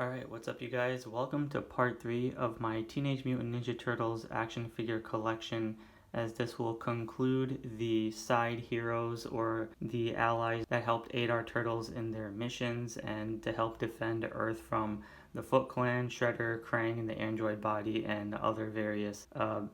Alright, what's up you guys? Welcome to part 3 of my Teenage Mutant Ninja Turtles action figure collection, as this will conclude the side heroes or the allies that helped aid our turtles in their missions and to help defend Earth from the Foot Clan, Shredder, Krang, and the android body, and other various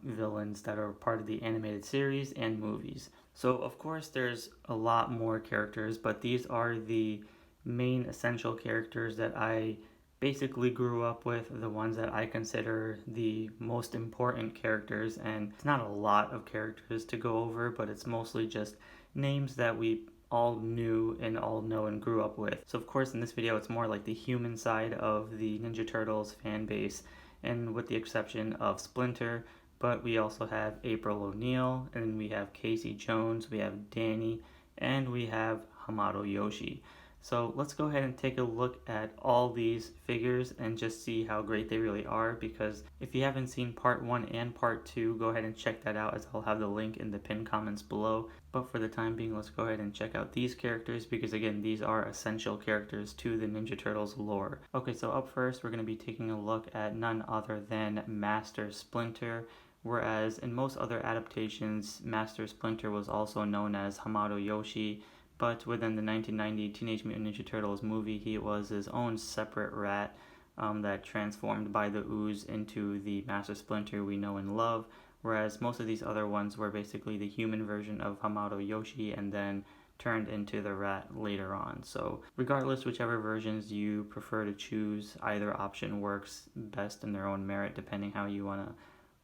villains that are part of the animated series and movies. So of course there's a lot more characters, but these are the main essential characters that I basically grew up with, the ones that I consider the most important characters. And it's not a lot of characters to go over, but it's mostly just names that we all knew and all know and grew up with. So of course in this video it's more like the human side of the Ninja Turtles fan base, and with the exception of Splinter, but we also have April O'Neil, and we have Casey Jones, we have Danny, and we have Hamato Yoshi. So let's go ahead and take a look at all these figures and just see how great they really are, because if you haven't seen part 1 and part 2, go ahead and check that out, as I'll have the link in the pinned comments below. But for the time being, let's go ahead and check out these characters, because again, these are essential characters to the Ninja Turtles lore. Okay, so up first we're going to be taking a look at none other than Master Splinter. Whereas in most other adaptations, Master Splinter was also known as Hamato Yoshi, but within the 1990 Teenage Mutant Ninja Turtles movie, he was his own separate rat that transformed by the Ooze into the Master Splinter we know and love, whereas most of these other ones were basically the human version of Hamato Yoshi and then turned into the rat later on. So regardless, whichever versions you prefer to choose, either option works best in their own merit, depending how you want to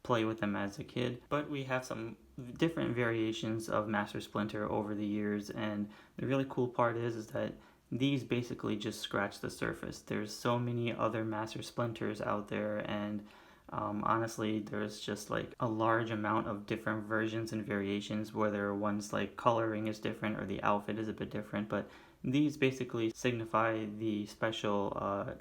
play with them as a kid. But we have some different variations of Master Splinter over the years, and the really cool part is that these basically just scratch the surface. There's so many other Master Splinters out there, and honestly there's just like a large amount of different versions and variations, whether one's like coloring is different or the outfit is a bit different, but these basically signify the special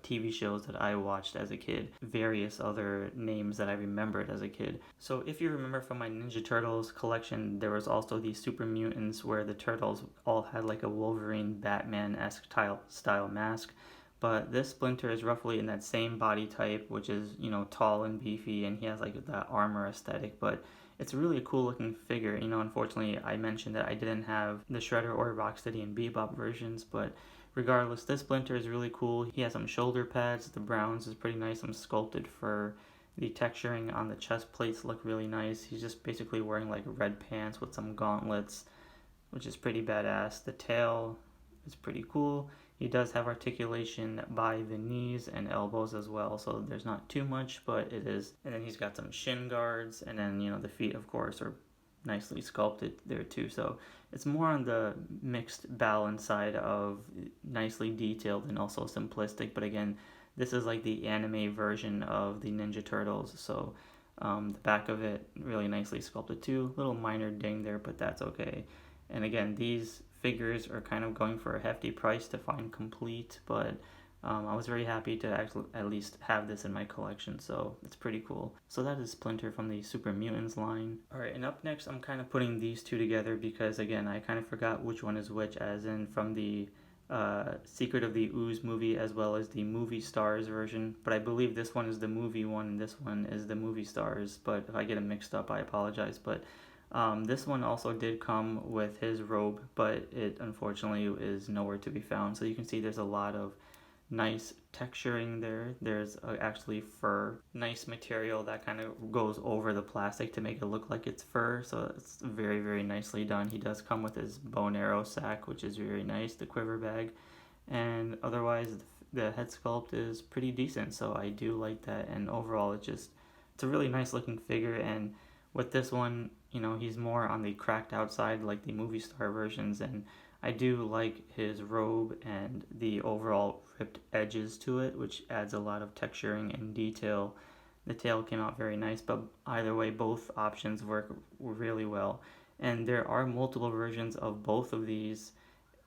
TV shows that I watched as a kid, various other names that I remembered as a kid. So if you remember from my Ninja Turtles collection, there was also the Super Mutants, where the turtles all had like a Wolverine, Batman-esque style mask. But this Splinter is roughly in that same body type, which is, tall and beefy, and he has like that armor aesthetic, but it's really a cool looking figure. Unfortunately, I mentioned that I didn't have the Shredder or Rocksteady and Bebop versions, but regardless, this Splinter is really cool. He has some shoulder pads, the browns is pretty nice, some sculpted fur. The texturing on the chest plates look really nice. He's just basically wearing like red pants with some gauntlets, which is pretty badass. The tail is pretty cool. He does have articulation by the knees and elbows as well, so there's not too much, but it is. And then he's got some shin guards, and then, the feet, of course, are nicely sculpted there too. So it's more on the mixed balance side of nicely detailed and also simplistic, but again, this is like the anime version of the Ninja Turtles, so the back of it really nicely sculpted too. Little minor ding there, but that's okay. And again, these figures are kind of going for a hefty price to find complete, but I was very happy to actually at least have this in my collection, so it's pretty cool. So that is Splinter from the Super Mutants line. Alright, and up next I'm kind of putting these two together because again, I kind of forgot which one is which, as in from the Secret of the Ooze movie as well as the Moviestars version, but I believe this one is the movie one and this one is the Moviestars, but if I get them mixed up I apologize. But this one also did come with his robe, but it unfortunately is nowhere to be found. So you can see there's a lot of nice texturing there. There's actually fur, nice material that kind of goes over the plastic to make it look like it's fur. So it's very, very nicely done. He does come with his bow and arrow sack, which is very nice, the quiver bag. And otherwise, the head sculpt is pretty decent. So I do like that. And overall, it's a really nice looking figure. And with this one, he's more on the cracked outside like the movie star versions, and I do like his robe and the overall ripped edges to it, which adds a lot of texturing and detail. The tail came out very nice, but either way, both options work really well. And there are multiple versions of both of these,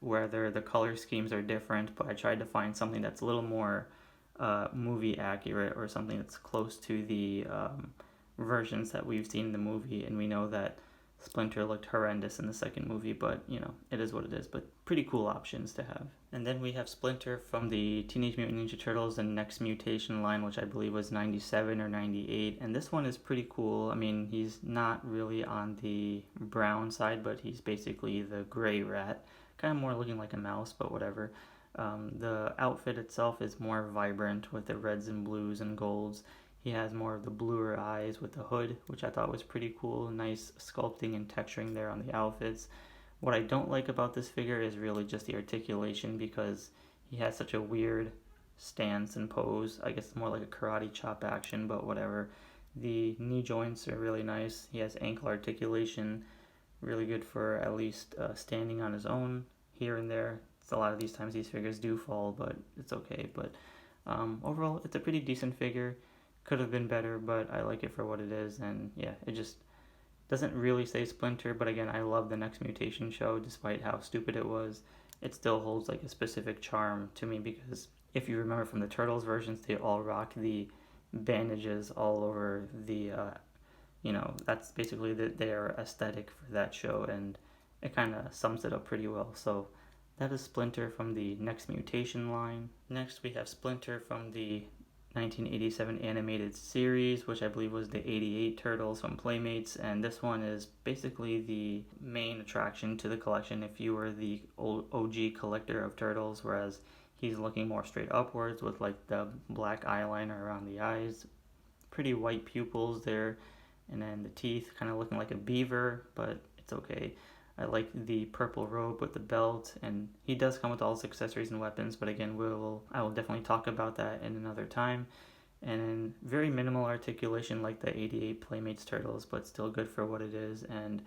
whether the color schemes are different, but I tried to find something that's a little more movie accurate, or something that's close to the versions that we've seen in the movie. And we know that Splinter looked horrendous in the second movie, but you know, it is what it is. But pretty cool options to have. And then we have Splinter from the Teenage Mutant Ninja Turtles and Next Mutation line, which I believe was 97 or 98. And this one is pretty cool. I mean, he's not really on the brown side, but he's basically the gray rat. Kind of more looking like a mouse, but whatever. The outfit itself is more vibrant with the reds and blues and golds. He has more of the bluer eyes with the hood, which I thought was pretty cool. Nice sculpting and texturing there on the outfits. What I don't like about this figure is really just the articulation, because he has such a weird stance and pose. I guess it's more like a karate chop action, but whatever. The knee joints are really nice. He has ankle articulation, really good for at least standing on his own here and there. It's a lot of these times these figures do fall, but it's okay. But overall, it's a pretty decent figure. Could have been better, but I like it for what it is. And yeah, it just doesn't really say Splinter, but again, I love the Next Mutation show. Despite how stupid it was, it still holds like a specific charm to me, because if you remember from the Turtles versions, they all rock the bandages all over the that's basically their aesthetic for that show, and it kind of sums it up pretty well. So that is Splinter from the Next Mutation line. Next we have Splinter from the 1987 animated series, which I believe was the 88 Turtles from Playmates, and this one is basically the main attraction to the collection if you were the old OG collector of Turtles, whereas he's looking more straight upwards with like the black eyeliner around the eyes, pretty white pupils there, and then the teeth kind of looking like a beaver, but it's okay. I like the purple robe with the belt, and he does come with all his accessories and weapons, but again, I will definitely talk about that in another time. And very minimal articulation like the 88 Playmates Turtles, but still good for what it is. And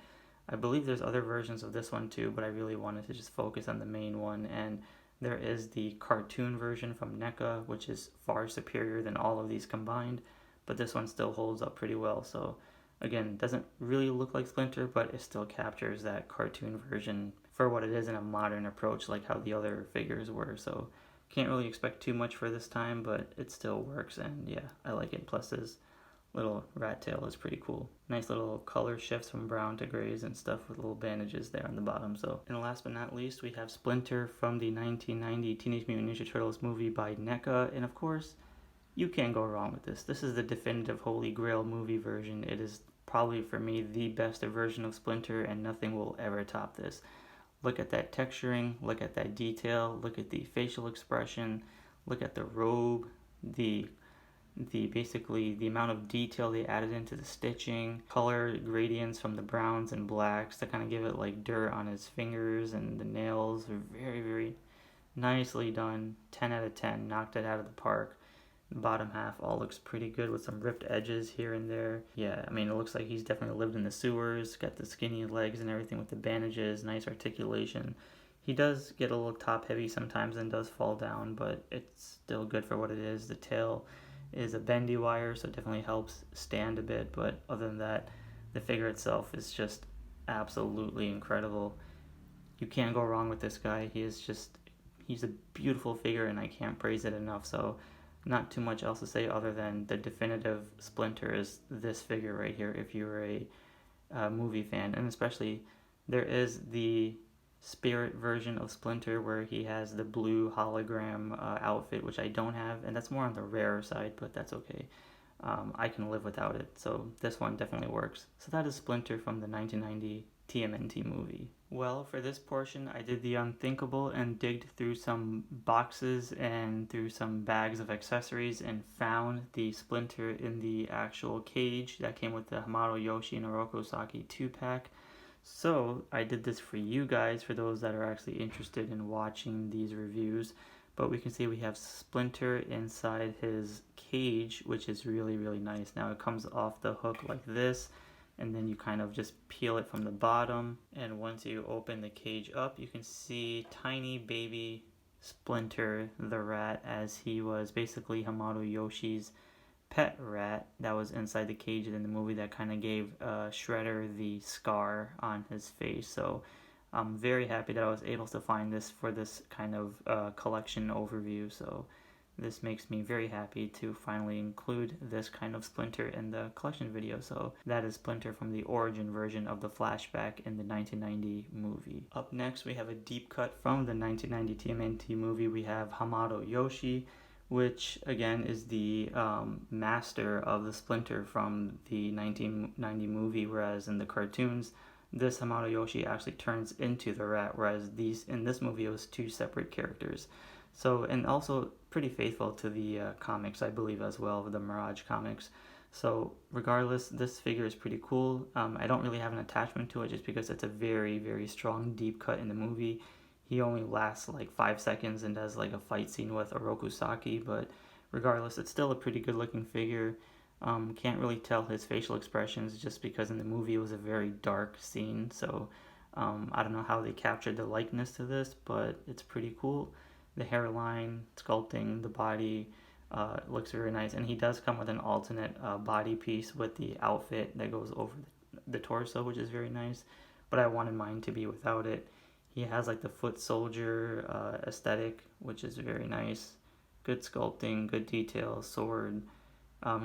I believe there's other versions of this one too, but I really wanted to just focus on the main one. And there is the cartoon version from NECA, which is far superior than all of these combined, but this one still holds up pretty well. So again, doesn't really look like Splinter, but it still captures that cartoon version for what it is in a modern approach, like how the other figures were. So can't really expect too much for this time, but it still works, and yeah, I like it. Plus his little rat tail is pretty cool. Nice little color shifts from brown to grays and stuff with little bandages there on the bottom. So, and last but not least, we have Splinter from the 1990 Teenage Mutant Ninja Turtles movie by NECA, and of course, you can't go wrong with this. This is the definitive Holy Grail movie version. It is probably, for me, the best version of Splinter, and nothing will ever top this. Look at that texturing, look at that detail, look at the facial expression, look at the robe, the basically the amount of detail they added into the stitching, color gradients from the browns and blacks to kind of give it like dirt on his fingers, and the nails are very, very nicely done. 10 out of 10, knocked it out of the park. The bottom half all looks pretty good with some ripped edges here and there. Yeah, I mean, it looks like he's definitely lived in the sewers. Got the skinny legs and everything with the bandages, nice articulation. He does get a little top heavy sometimes and does fall down, but it's still good for what it is. The tail is a bendy wire, so it definitely helps stand a bit, but other than that, the figure itself is just absolutely incredible. You can't go wrong with this guy. He's a beautiful figure, and I can't praise it enough. So not too much else to say other than the definitive Splinter is this figure right here if you're a movie fan. And especially there is the Spirit version of Splinter where he has the blue hologram outfit, which I don't have, and that's more on the rarer side, but that's okay. I can live without it, so this one definitely works. So that is Splinter from the 1990 TMNT movie. Well, for this portion, I did the unthinkable and digged through some boxes and through some bags of accessories and found the Splinter in the actual cage that came with the Hamato Yoshi and Oroku Saki 2-pack. So I did this for you guys, for those that are actually interested in watching these reviews. But we can see we have Splinter inside his cage, which is really, really nice. Now it comes off the hook like this, and then you kind of just peel it from the bottom, and once you open the cage up, you can see tiny baby Splinter the rat, as he was basically Hamato Yoshi's pet rat that was inside the cage in the movie that kind of gave Shredder the scar on his face. So I'm very happy that I was able to find this for this kind of collection overview. So this makes me very happy to finally include this kind of Splinter in the collection video. So that is Splinter from the origin version of the flashback in the 1990 movie. Up next, we have a deep cut from the 1990 TMNT movie. We have Hamato Yoshi, which again is the master of the Splinter from the 1990 movie, whereas in the cartoons, this Hamato Yoshi actually turns into the rat, whereas in this movie it was two separate characters. So, and also pretty faithful to the comics, I believe, as well, the Mirage comics. So regardless, this figure is pretty cool. I don't really have an attachment to it just because it's a very, very strong deep cut in the movie. He only lasts like 5 seconds and does like a fight scene with Oroku Saki, but regardless, it's still a pretty good looking figure. Can't really tell his facial expressions just because in the movie it was a very dark scene, so I don't know how they captured the likeness to this, but it's pretty cool. The hairline, sculpting, the body looks very nice, and he does come with an alternate body piece with the outfit that goes over the torso, which is very nice, but I wanted mine to be without it. He has like the foot soldier aesthetic, which is very nice. Good sculpting, good detail, sword.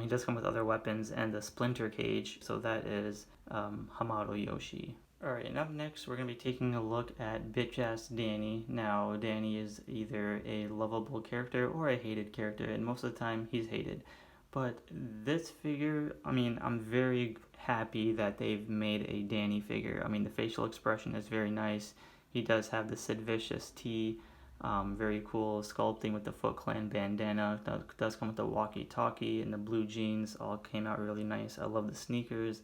He does come with other weapons and the Splinter cage, so that is Hamato Yoshi. Alright, and up next we're going to be taking a look at Bitch-Ass Danny. Now, Danny is either a lovable character or a hated character, and most of the time he's hated. But this figure, I mean, I'm very happy that they've made a Danny figure. I mean, the facial expression is very nice. He does have the Sid Vicious tee, very cool sculpting with the Foot Clan bandana. Does come with the walkie-talkie and the blue jeans, all came out really nice. I love the sneakers.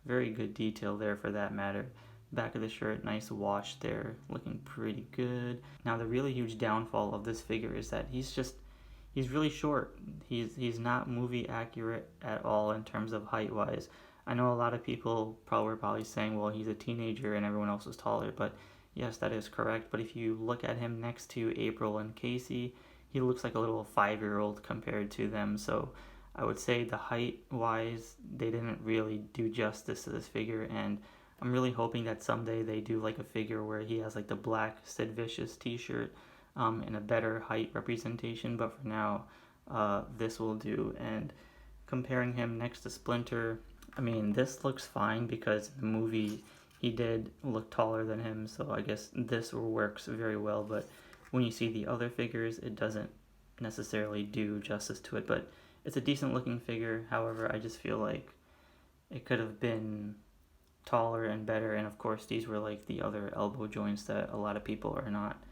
Very good detail there for that matter. Back of the shirt, nice wash there, looking pretty good. Now the really huge downfall of this figure is that he's really short. He's not movie accurate at all in terms of height wise. I know a lot of people were probably saying, well, he's a teenager and everyone else is taller, but yes, that is correct. But if you look at him next to April and Casey, he looks like a little 5-year-old compared to them. So I would say the height wise, they didn't really do justice to this figure, and I'm really hoping that someday they do like a figure where he has like the black Sid Vicious t-shirt in a better height representation, but for now this will do. And comparing him next to Splinter, I mean, this looks fine because in the movie he did look taller than him, so I guess this works very well, but when you see the other figures, it doesn't necessarily do justice to it. But it's a decent looking figure. However, I just feel like it could have been taller and better, and of course these were like the other elbow joints that a lot of people are not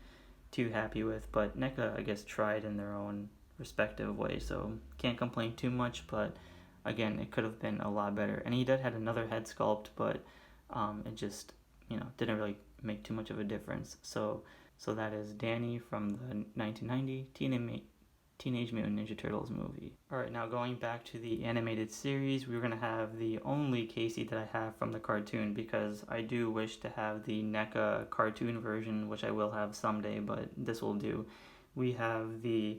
too happy with, but NECA, I guess, tried in their own respective way, so can't complain too much. But again, it could have been a lot better. And he did had another head sculpt, but it just, didn't really make too much of a difference. So that is Danny from the 1990 Teenage Mutant Ninja Turtles movie. Alright, now going back to the animated series, we're going to have the only Casey that I have from the cartoon, because I do wish to have the NECA cartoon version, which I will have someday, but this will do. We have the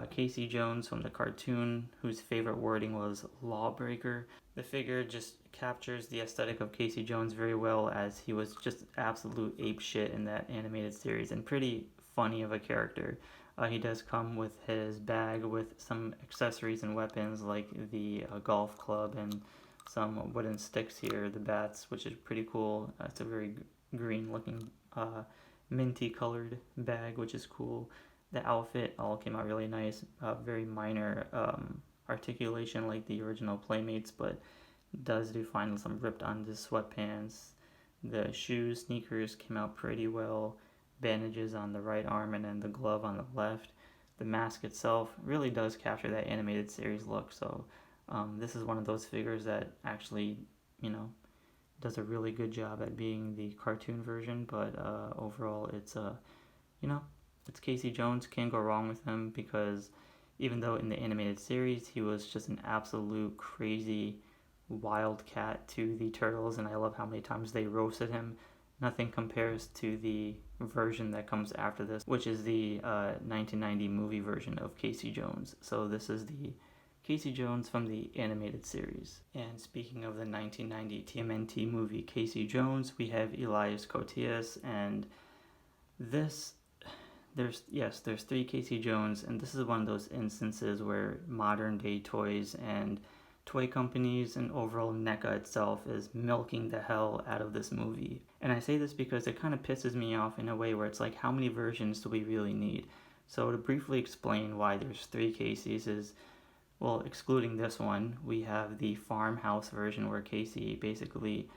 Casey Jones from the cartoon, whose favorite wording was lawbreaker. The figure just captures the aesthetic of Casey Jones very well, as he was just absolute ape shit in that animated series, and pretty funny of a character. He does come with his bag with some accessories and weapons like the golf club and some wooden sticks here, the bats, which is pretty cool. It's a very green looking minty colored bag, which is cool. The outfit all came out really nice, very minor articulation like the original Playmates, but does do find some ripped on the sweatpants. The shoes, sneakers came out pretty well. Bandages on the right arm and then the glove on the left. The mask itself really does capture that animated series look, so this is one of those figures that actually, does a really good job at being the cartoon version, but overall it's it's Casey Jones. Can't go wrong with him, because even though in the animated series he was just an absolute crazy wildcat to the Turtles, and I love how many times they roasted him, nothing compares to the version that comes after this, which is the 1990 movie version of Casey Jones. So this is the Casey Jones from the animated series. And speaking of the 1990 TMNT movie Casey Jones, we have Elias Koteas, and this there's three Casey Jones, and this is one of those instances where modern day toys and toy companies and overall NECA itself is milking the hell out of this movie. And I say this because it kind of pisses me off in a way where it's like, how many versions do we really need? So to briefly explain why there's three Caseys is, well, excluding this one, we have the farmhouse version where Casey basically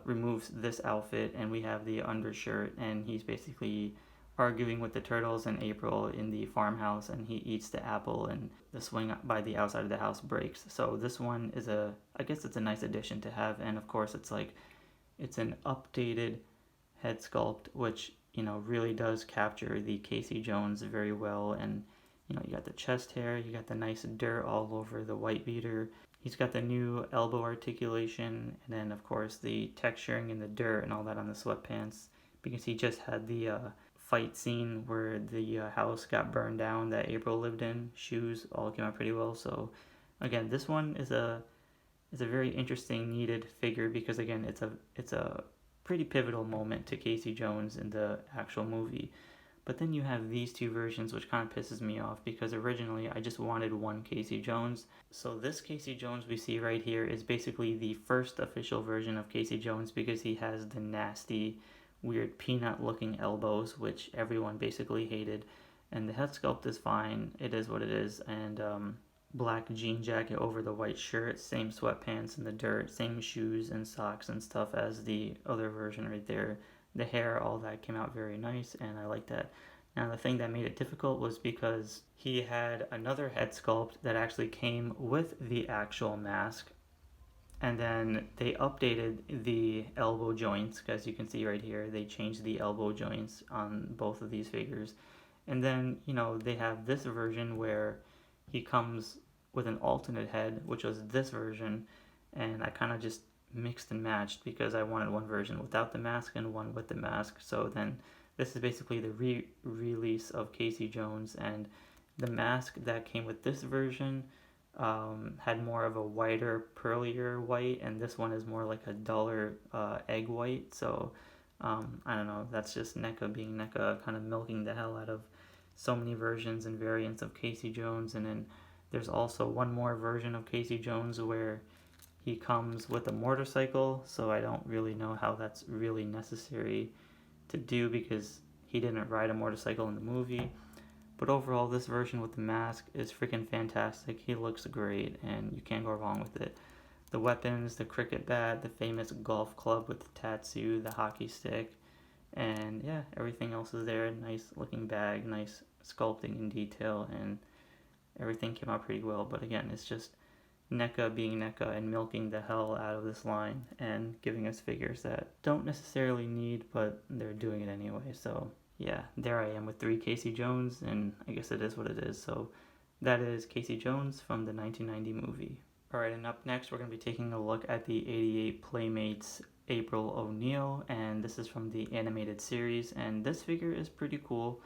removes this outfit, and we have the undershirt, and he's basically arguing with the turtles and April in the farmhouse, and he eats the apple, and the swing by the outside of the house breaks. So this one is I guess it's a nice addition to have, and of course it's an updated head sculpt, which, really does capture the Casey Jones very well. And you got the chest hair, you got the nice dirt all over the white beater. He's got the new elbow articulation, and then of course the texturing in the dirt and all that on the sweatpants, because he just had the fight scene where the house got burned down that April lived in. Shoes all came out pretty well. So again, this one is a very interesting, needed figure, because again, it's a pretty pivotal moment to Casey Jones in the actual movie. But then you have these two versions, which kind of pisses me off, because originally I just wanted one Casey Jones. So this Casey Jones we see right here is basically the first official version of Casey Jones, because he has the nasty, weird peanut looking elbows, which everyone basically hated. And the head sculpt is fine, it is what it is. And black jean jacket over the white shirt, same sweatpants in the dirt, same shoes and socks and stuff as the other version right there. The hair, all that came out very nice, and I like that. Now the thing that made it difficult was because he had another head sculpt that actually came with the actual mask, and then they updated the elbow joints, as you can see right here. They changed the elbow joints on both of these figures. And then, they have this version where he comes with an alternate head, which was this version, and I kind of just mixed and matched because I wanted one version without the mask and one with the mask. So then this is basically the re-release of Casey Jones, and the mask that came with this version had more of a whiter, pearlier white, and this one is more like a duller egg white. So I don't know, that's just NECA being NECA, kind of milking the hell out of so many versions and variants of Casey Jones. And then there's also one more version of Casey Jones where he comes with a motorcycle, so I don't really know how that's really necessary to do, because he didn't ride a motorcycle in the movie. But overall, this version with the mask is freaking fantastic. He looks great, and you can't go wrong with it. The weapons, the cricket bat, the famous golf club with the tattoo, the hockey stick, and yeah, everything else is there. Nice looking bag, nice sculpting and detail, and everything came out pretty well. But again, it's just NECA being NECA and milking the hell out of this line and giving us figures that don't necessarily need, but they're doing it anyway. So yeah, there I am with three Casey Jones, and I guess it is what it is. So that is Casey Jones from the 1990 movie. Alright, and up next we're going to be taking a look at the 88 Playmates April O'Neil, and this is from the animated series, and this figure is pretty cool.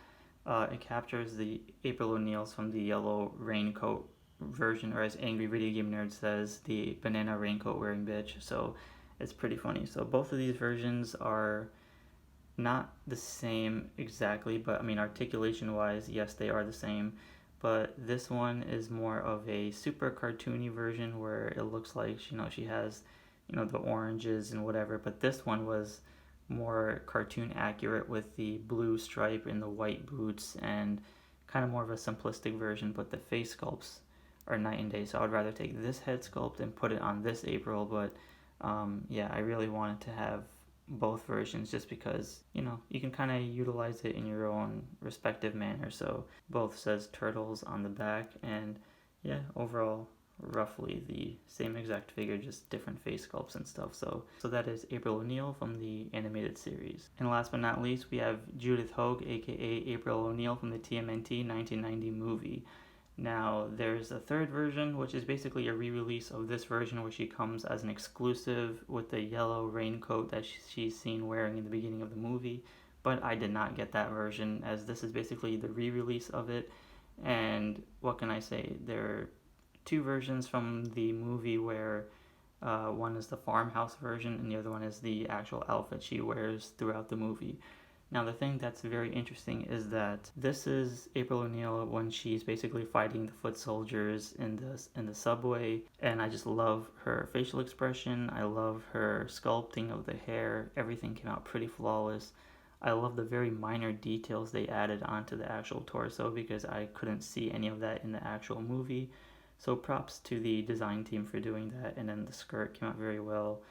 It captures the April O'Neils from the yellow raincoat version, or as Angry Video Game Nerd says, the banana raincoat wearing bitch. So it's pretty funny. So both of these versions are not the same exactly, but I mean, articulation wise, yes, they are the same. But this one is more of a super cartoony version where it looks like, she has, the oranges and whatever. But this one was more cartoon accurate with the blue stripe and the white boots, and kind of more of a simplistic version. But the face sculpts are night and day. So I would rather take this head sculpt and put it on this April. But yeah, I really wanted to have both versions just because, you can kind of utilize it in your own respective manner. So both says turtles on the back, and yeah, overall roughly the same exact figure, just different face sculpts and stuff. So that is April O'Neil from the animated series. And last but not least, we have Judith Hogue, aka April O'Neil, from the TMNT 1990 movie. Now, there's a third version, which is basically a re-release of this version, where she comes as an exclusive with the yellow raincoat that she's seen wearing in the beginning of the movie. But I did not get that version, as this is basically the re-release of it. And what can I say? There are two versions from the movie where one is the farmhouse version and the other one is the actual outfit she wears throughout the movie. Now the thing that's very interesting is that this is April O'Neil when she's basically fighting the foot soldiers in the subway, and I just love her facial expression. I love her sculpting of the hair. Everything came out pretty flawless. I love the very minor details they added onto the actual torso because I couldn't see any of that in the actual movie. So props to the design team for doing that. And then the skirt came out very well.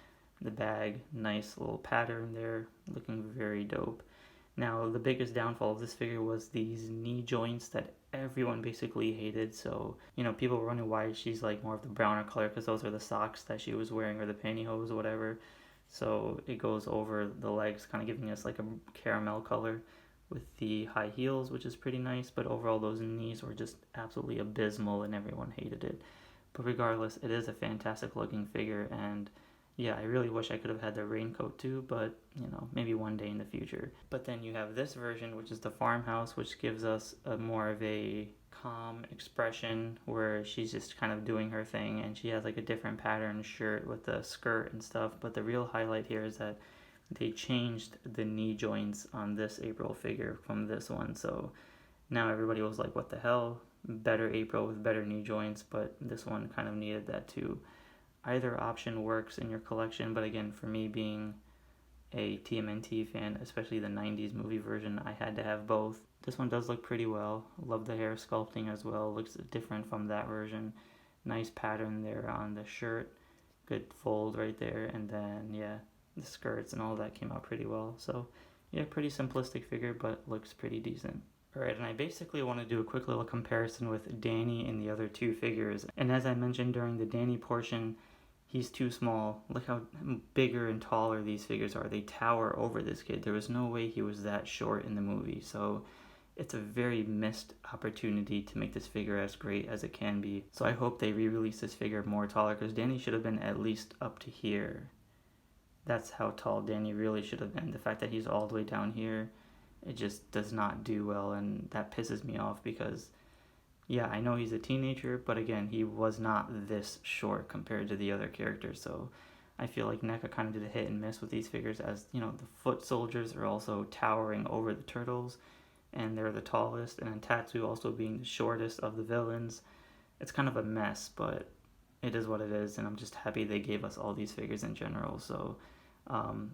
The bag, nice little pattern there, looking very dope. Now, the biggest downfall of this figure was these knee joints that everyone basically hated. So, people were wondering why she's like more of the browner color because those are the socks that she was wearing or the pantyhose or whatever. So it goes over the legs, kind of giving us like a caramel color with the high heels, which is pretty nice. But overall, those knees were just absolutely abysmal and everyone hated it. But regardless, it is a fantastic looking figure, and yeah, I really wish I could have had the raincoat too, but maybe one day in the future. But then you have this version, which is the farmhouse, which gives us a more of a calm expression where she's just kind of doing her thing, and she has like a different pattern shirt with the skirt and stuff. But the real highlight here is that they changed the knee joints on this April figure from this one. So now everybody was like, what the hell? Better April with better knee joints, but this one kind of needed that too. Either option works in your collection, but again, for me being a TMNT fan, especially the 90s movie version, I had to have both. This one does look pretty well. Love the hair sculpting as well. Looks different from that version. Nice pattern there on the shirt. Good fold right there. And then, yeah, the skirts and all that came out pretty well. So, yeah, pretty simplistic figure, but looks pretty decent. Alright, and I basically want to do a quick little comparison with Danny and the other two figures. And as I mentioned during the Danny portion, he's too small. Look how bigger and taller these figures are. They tower over this kid. There was no way he was that short in the movie. So it's a very missed opportunity to make this figure as great as it can be. So I hope they re-release this figure more taller, because Danny should have been at least up to here. That's how tall Danny really should have been. The fact that he's all the way down here, it just does not do well, and that pisses me off because, yeah, I know he's a teenager, but again, he was not this short compared to the other characters. So I feel like NECA kind of did a hit and miss with these figures, as the foot soldiers are also towering over the turtles, and they're the tallest, and then Tatsu also being the shortest of the villains. It's kind of a mess, but it is what it is, and I'm just happy they gave us all these figures in general. So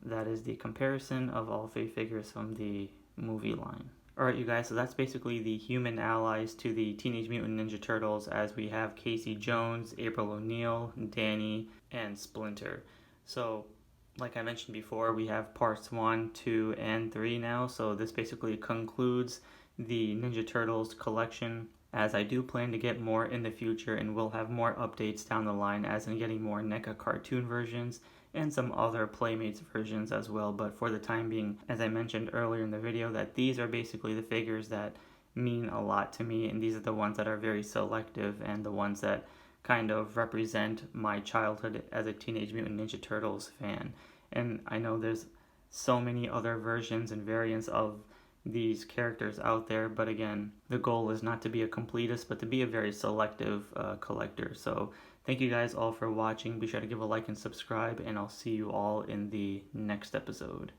that is the comparison of all three figures from the movie line. Alright, you guys, so that's basically the human allies to the Teenage Mutant Ninja Turtles, as we have Casey Jones, April O'Neil, Danny, and Splinter. So, like I mentioned before, we have parts 1, 2, and 3 now, so this basically concludes the Ninja Turtles collection, as I do plan to get more in the future, and we'll have more updates down the line, as in getting more NECA cartoon versions and some other Playmates versions as well. But for the time being, as I mentioned earlier in the video, that these are basically the figures that mean a lot to me, and these are the ones that are very selective and the ones that kind of represent my childhood as a Teenage Mutant Ninja Turtles fan. And I know there's so many other versions and variants of these characters out there, but again, the goal is not to be a completist, but to be a very selective collector. So thank you guys all for watching. Be sure to give a like and subscribe, and I'll see you all in the next episode.